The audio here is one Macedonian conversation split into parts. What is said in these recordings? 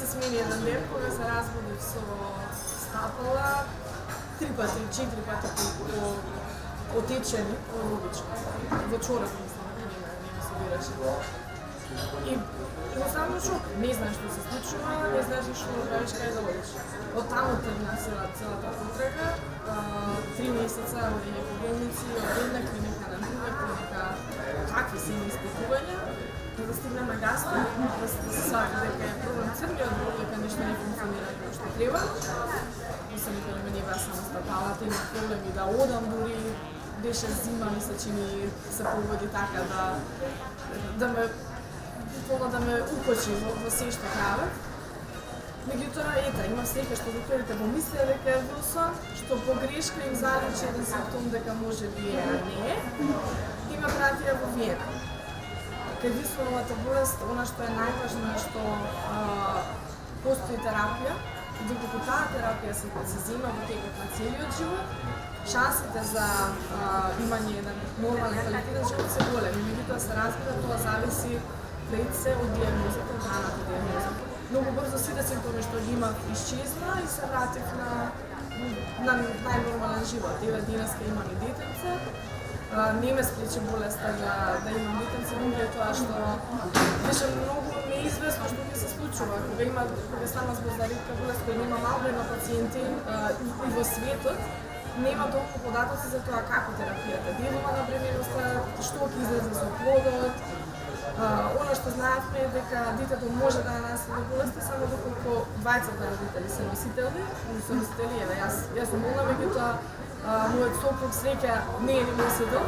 Се смени еден ден кога се разбудив со стапала 3 пати, 4 пати отечени од логично. Во чорап мислам, не ми се бираше. И едноставно шок, не знаеш што се случува, не знаеш што правиш, кај да одиш. Од таму тргна целата потрага, 3 месеца одење по болници, од една клиника на друга клиника, какви се испитувања, да стигнем на гастро, да се свати дека е проблем црниот бол, дека нешто не функционира како што треба. Мисля, никој не ми беа само стапалата, има проблеми да одам дури, беше зима, мисля, че ми се погоди така да ме укочи во се што правев. Меѓутоа, имам среќа што докторите помислеа дека е Вилсон, што погрешка им заличи еден симптом дека може би е, а не е, и ме пратија во Виена. Кај Вилсоновата болест, она што е најважно е што постои терапија, и докато таа терапија се зема во текот на целиот живот, шансите за имање еден нормален квалитетен живот се големи. Меѓутоа се разбира, тоа зависи пред се од диагнозата, од раната диагноза. Многу брзо сите симптоми што ги имав исчезна и се вратив на најнормален живот. Еве денеска имам и детенце. Не ме спречи болеста да имам детенце, но е тоа што беше многу неизвестно што ми се случува. Кога стана збор за ретка болест, која нема мал број на пациенти и во светот, нема толку податоци за тоа како терапијата делува на бременоста, што ќе излезе со плодот. Она што знаевме е дека детето може да наследи болеста само доколку двајцата родители се носители, еве јас сум болна, меѓутоа мојот сопруг среќа не е носител,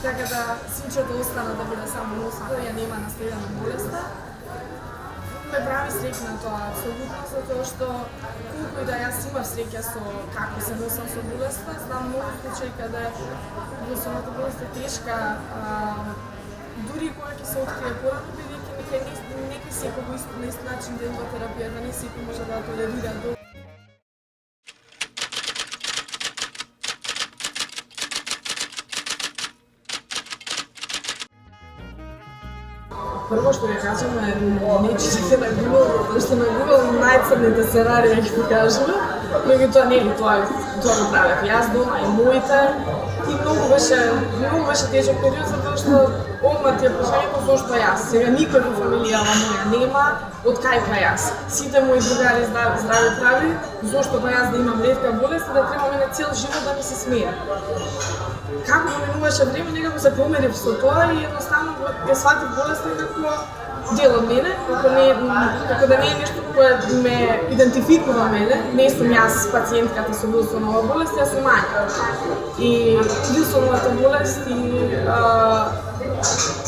така да синчето остана да биде само носител, ја нема наследена болеста. Ме прави среќна тоа апсолутно, затоа што колку и да јас имав среќа со како се носам со болеста, знам многу случаи каде Вилсоновата болест е тешка, дури кога ќе се открие порано, бидејќи некој секој на ист начин делува терапијата, не секој може да толерира до. Прво што ќе кажам е не читате на Google, затоа што на Google најцрните сценарии ќе ви кажува, меѓутоа не е тоа го правев јас дома и моите, и многу беше тежок период затоа што одма ти е прашањето зошто јас. Сега никој во фамилијава моја нема од кај па јас. Сите мои другари здрави прави, зошто па јас да имам ретка болест и да треба мене цел живот да ми се смее. Како го минуваше време, некако се помирив со тоа и едноставно ја сватив болеста како дел од мене, како да не е нешто кое ме идентификува мене, не сум јас пациентката со Вилсонова болест, јас сум Ања. И Вилсоновата болест и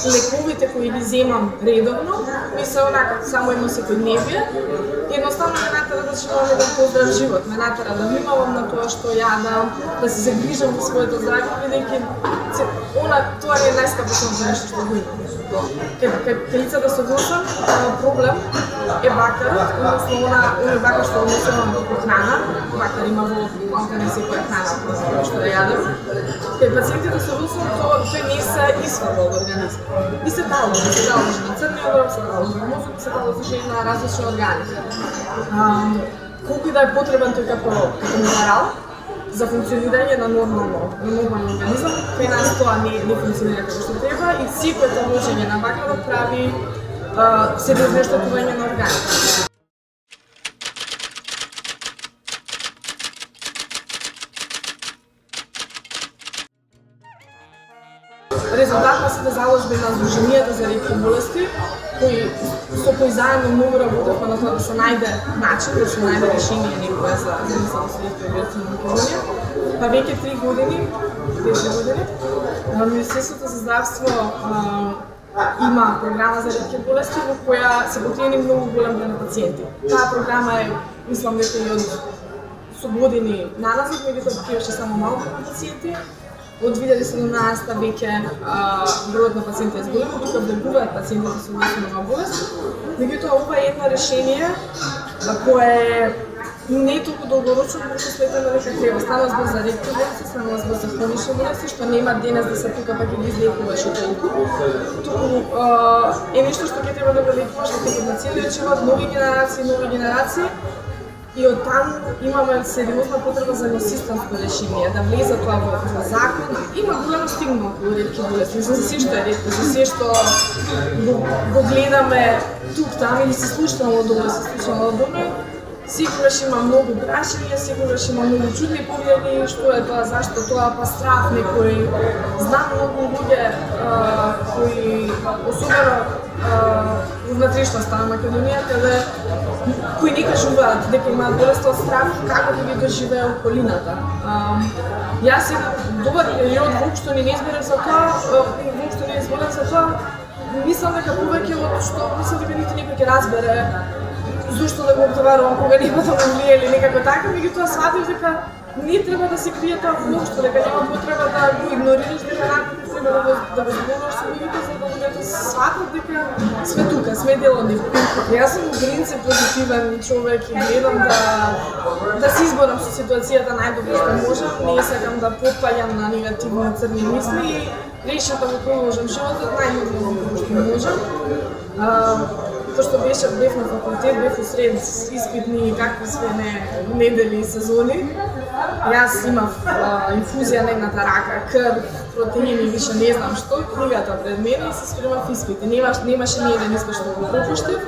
лековите кои ги земам редовно, ми се онака само едно секојдневие, едноставно ме натера да живеам еден поздрав живот, ме натера да внимавам на тоа што јадам, да се загрижам за своето здравје, бидејќи тоа не е најскапоценото нешто што го имам. Кај лицата со Вилсон проблем е бактерот, односно оној бакер што однесувам како храна, бакер има во малку секоја храна што да јадам. Кај пациентите со Вилсон тој не се исфрла од организмот. И се таложи на црниот дроб, се таложи на мозок, се таложи на различни органи. Колку и да е потребен тој како минерал за функционирање на нормален организам, кај нас тоа не функционира како што треба и секој таложење на бактерот прави сериозно штетување на органите. Резултат на сите заложби на Сдруженијата за ретки болести, со кои заедно многу работевме на тоа да се најде начин, да се најде решение некое за мислам со ретки болести на Македонија. Па веќе 3 години, Министерството за здравство има програма за ретки болести во која се покриени многу голем број на пациенти. Таа програма е, мислам дека и од со години наназад, меѓутоа покриваше само малку пациенти. Од 2017 веќе бројот на пациенти е зголемил, тука влегуваат пациентите со Вилсонова болест. Меѓутоа ова е едно решение кое е не толку долгорочно, како што сметаме дека треба. Стана збор за ретки болести, стана збор за хронични болести, што нема денес да се тука па ќе ги излекуваш толку. Туку е нешто што ќе треба да го лекуваш во текот на целиот живот, нови генерации. И оттам имаме сериозна потреба за несистемско решение, да влезе тоа во закон. Има голема стигма околу ретки болести, за се што е ретко, за се што го гледаме тук, там или се случвало добро, секогаш има многу прашања, секогаш има многу чудни погледи, што е тоа, зашто тоа, па страх некој. Знам многу луѓе кои особено во внатрешноста на Македонија, каде кои не кажуваат дека имаат болест од страх, како да ги доживее околината. Јас еден добар период воопшто не изберав за тоа, мислам дека повеќе од што мислам дека ниту некој ќе разбере зошто да го обтоварувам кога нема да му влие или некако така, меѓутоа сватив дека не треба да се крие тоа воопшто, дека нема потреба да го игнорираш, дека напротив треба да го зборуваш со луѓето за да луѓето сватат дека сме тука, сме дел од нив. Јас сум принцип позитивен човек и гледам да се изборам со ситуацијата најдобро што можам, не сакам да потпаѓам на негативни црни мисли и решив да го продолжам животот најдобро што можам. Пошто бев на факултет, бев усред испитни и какви све недели и сезони. Јас имав инфузија на едната рака, крв, протеини, више не знам што, книгата пред мене и се спремав испити. Немаше ни еден испит што го пропуштив,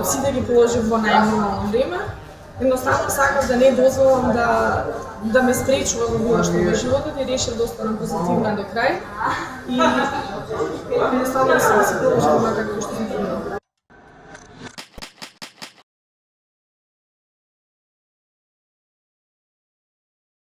сите ги положив во најнормално време. Едноставно сакав да не дозволам да ме спречува во било што во животот и решив да останам позитивна до крај. И едноставно да се продолжам како што сме